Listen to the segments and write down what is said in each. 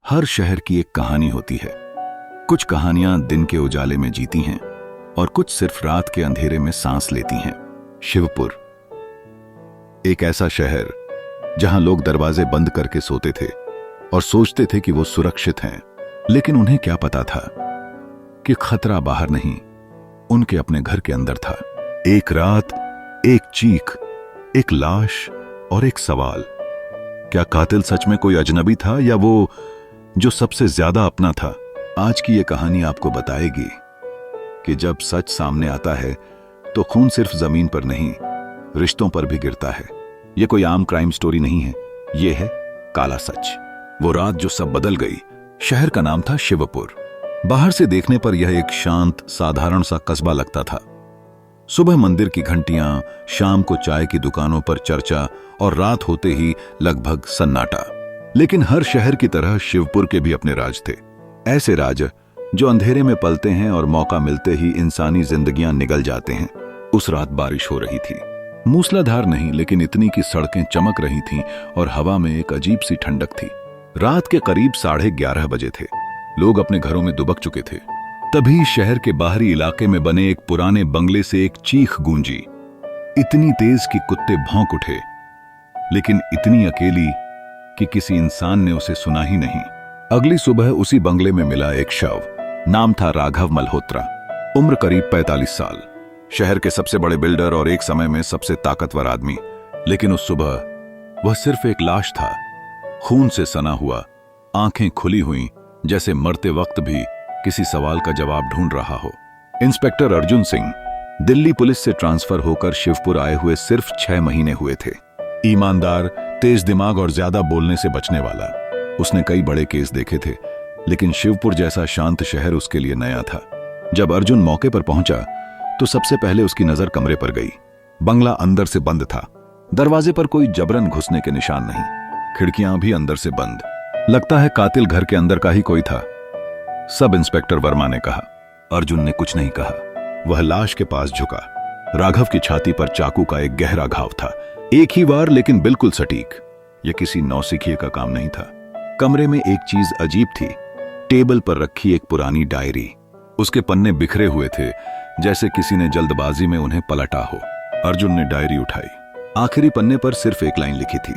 हर शहर की एक कहानी होती है। कुछ कहानियां दिन के उजाले में जीती हैं और कुछ सिर्फ रात के अंधेरे में सांस लेती हैं। शिवपुर, एक ऐसा शहर जहां लोग दरवाजे बंद करके सोते थे और सोचते थे कि वो सुरक्षित हैं, लेकिन उन्हें क्या पता था कि खतरा बाहर नहीं, उनके अपने घर के अंदर था। एक रात, एक चीख, एक लाश और एक सवाल, क्या कातिल सच में कोई अजनबी था या वो जो सबसे ज्यादा अपना था? आज की ये कहानी आपको बताएगी कि जब सच सामने आता है तो खून सिर्फ जमीन पर नहीं, रिश्तों पर भी गिरता है। ये कोई आम क्राइम स्टोरी नहीं है, ये है काला सच। वो रात जो सब बदल गई। शहर का नाम था शिवपुर। बाहर से देखने पर यह एक शांत, साधारण सा कस्बा लगता था। सुबह मंदिर की घंटियां, शाम को चाय की दुकानों पर चर्चा और रात होते ही लगभग सन्नाटा। लेकिन हर शहर की तरह शिवपुर के भी अपने राज थे। ऐसे राज जो अंधेरे में पलते हैं और मौका मिलते ही इंसानी जिंदगियां निगल जाते हैं। उस रात बारिश हो रही थी, मूसलाधार नहीं, लेकिन इतनी कि सड़कें चमक रही थीं और हवा में एक अजीब सी ठंडक थी। रात के करीब 11:30 बजे थे। लोग अपने घरों में दुबक चुके थे। तभी शहर के बाहरी इलाके में बने एक पुराने बंगले से एक चीख गूंजी, इतनी तेज कि कुत्ते भौंक उठे, लेकिन इतनी अकेली कि किसी इंसान ने उसे सुना ही नहीं। अगली सुबह उसी बंगले में मिला एक शव। नाम था राघव मल्होत्रा, उम्र करीब 45 साल। शहर के सबसे बड़े बिल्डर और एक समय में सबसे ताकतवर आदमी। लेकिन उस सुबह वह सिर्फ एक लाश था, खून से सना हुआ, आंखें खुली हुई, जैसे मरते वक्त भी किसी सवाल का जवाब ढूंढ रहा हो। इंस्पेक्टर अर्जुन सिंह दिल्ली पुलिस से ट्रांसफर होकर शिवपुर आए हुए सिर्फ 6 महीने हुए थे। ईमानदार, तेज दिमाग और ज्यादा बोलने से बचने वाला। उसने कई बड़े केस देखे थे, लेकिन शिवपुर जैसा शांत शहर उसके लिए नया था। जब अर्जुन मौके पर पहुंचा तो सबसे पहले उसकी नजर कमरे पर गई। बंगला अंदर से बंद था। दरवाजे पर कोई जबरन घुसने के निशान नहीं, खिड़कियां भी अंदर से बंद। लगता है कातिल घर के अंदर का ही कोई था, सब इंस्पेक्टर वर्मा ने कहा। अर्जुन ने कुछ नहीं कहा। वह लाश के पास झुका। राघव की छाती पर चाकू का एक गहरा घाव था, एक ही वार, लेकिन बिल्कुल सटीक। यह किसी नौसिखिए का काम नहीं था। कमरे में एक चीज अजीब थी, टेबल पर रखी एक पुरानी डायरी। उसके पन्ने बिखरे हुए थे, जैसे किसी ने जल्दबाजी में उन्हें पलटा हो। अर्जुन ने डायरी उठाई। आखिरी पन्ने पर सिर्फ एक लाइन लिखी थी,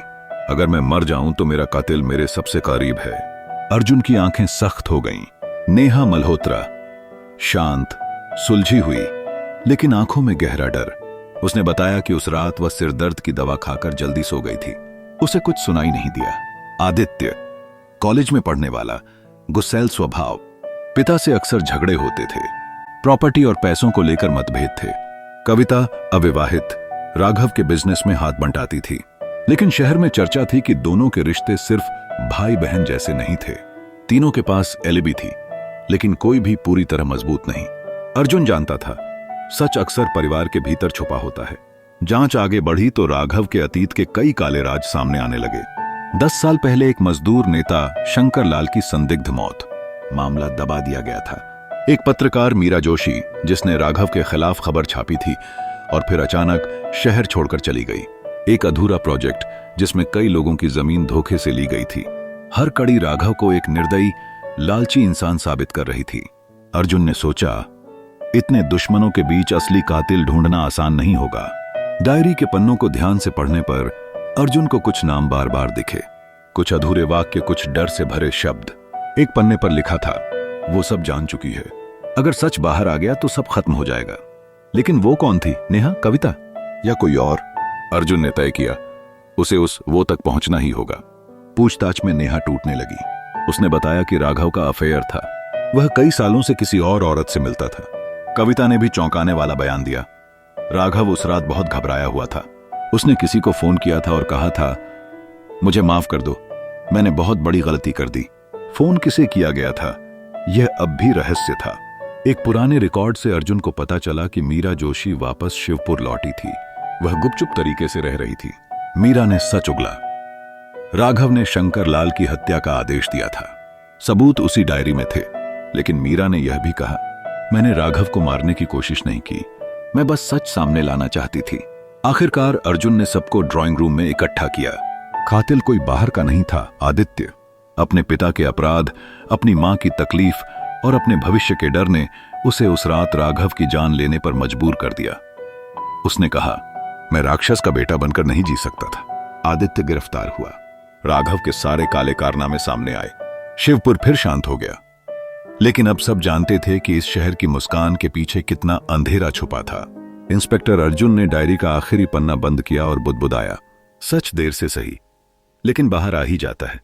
अगर मैं मर जाऊं तो मेरा कातिल मेरे सबसे करीब है। अर्जुन की आंखें सख्त हो गईं। नेहा मल्होत्रा, शांत, सुलझी हुई, लेकिन आंखों में गहरा डर। उसने बताया कि उस रात वह सिरदर्द की दवा खाकर जल्दी सो गई थी। उसे कुछ सुनाई नहीं दिया। आदित्य, कॉलेज में पढ़ने वाला, गुस्सैल स्वभाव, पिता से अक्सर झगड़े होते थे। प्रॉपर्टी और पैसों को लेकर मतभेद थे। कविता, अविवाहित, राघव के बिजनेस में हाथ बंटाती थी। लेकिन शहर में चर्चा थी कि दोनों के रिश्ते सिर्फ भाई बहन जैसे नहीं थे। तीनों के पास एलिबी थी, लेकिन कोई भी पूरी तरह मजबूत नहीं। अर्जुन जानता था, सच अक्सर परिवार के भीतर छुपा होता है। जांच आगे बढ़ी तो राघव के अतीत के कई काले राज सामने आने लगे। 10 साल पहले एक मजदूर नेता शंकर लाल की संदिग्ध मौत, मामला दबा दिया गया था। एक पत्रकार मीरा जोशी, जिसने राघव के खिलाफ खबर छापी थी और फिर अचानक शहर छोड़कर चली गई। एक अधूरा प्रोजेक्ट जिसमें कई लोगों की जमीन धोखे से ली गई थी। हर कड़ी राघव को एक निर्दयी, लालची इंसान साबित कर रही थी। अर्जुन ने सोचा, इतने दुश्मनों के बीच असली कातिल ढूंढना आसान नहीं होगा। डायरी के पन्नों को ध्यान से पढ़ने पर अर्जुन को कुछ नाम बार बार दिखे, कुछ अधूरे वाक्य, कुछ डर से भरे शब्द। एक पन्ने पर लिखा था, वो सब जान चुकी है, अगर सच बाहर आ गया तो सब खत्म हो जाएगा। लेकिन वो कौन थी? नेहा, कविता या कोई और? अर्जुन ने तय किया, उसे उस वो तक पहुंचना ही होगा। पूछताछ में नेहा टूटने लगी। उसने बताया कि राघव का अफेयर था, वह कई सालों से किसी और औरत से मिलता था। कविता ने भी चौंकाने वाला बयान दिया। राघव उस रात बहुत घबराया हुआ था। उसने किसी को फोन किया था और कहा था, मुझे माफ कर दो, मैंने बहुत बड़ी गलती कर दी। फोन किसे किया गया था, यह अब भी रहस्य था। एक पुराने रिकॉर्ड से अर्जुन को पता चला कि मीरा जोशी वापस शिवपुर लौटी थी। वह गुपचुप तरीके से रह रही थी। मीरा ने सच उगला, राघव ने शंकर लाल की हत्या का आदेश दिया था। सबूत उसी डायरी में थे। लेकिन मीरा ने यह भी कहा, मैंने राघव को मारने की कोशिश नहीं की, मैं बस सच सामने लाना चाहती थी। आखिरकार अर्जुन ने सबको ड्राइंग रूम में इकट्ठा किया। कातिल कोई बाहर का नहीं था, आदित्य। अपने पिता के अपराध, अपनी मां की तकलीफ और अपने भविष्य के डर ने उसे उस रात राघव की जान लेने पर मजबूर कर दिया। उसने कहा, मैं राक्षस का बेटा बनकर नहीं जी सकता था। आदित्य गिरफ्तार हुआ। राघव के सारे काले कारनामे सामने आए। शिवपुर फिर शांत हो गया। लेकिन अब सब जानते थे कि इस शहर की मुस्कान के पीछे कितना अंधेरा छुपा था। इंस्पेक्टर अर्जुन ने डायरी का आखिरी पन्ना बंद किया और बुदबुदाया, सच देर से सही, लेकिन बाहर आ ही जाता है।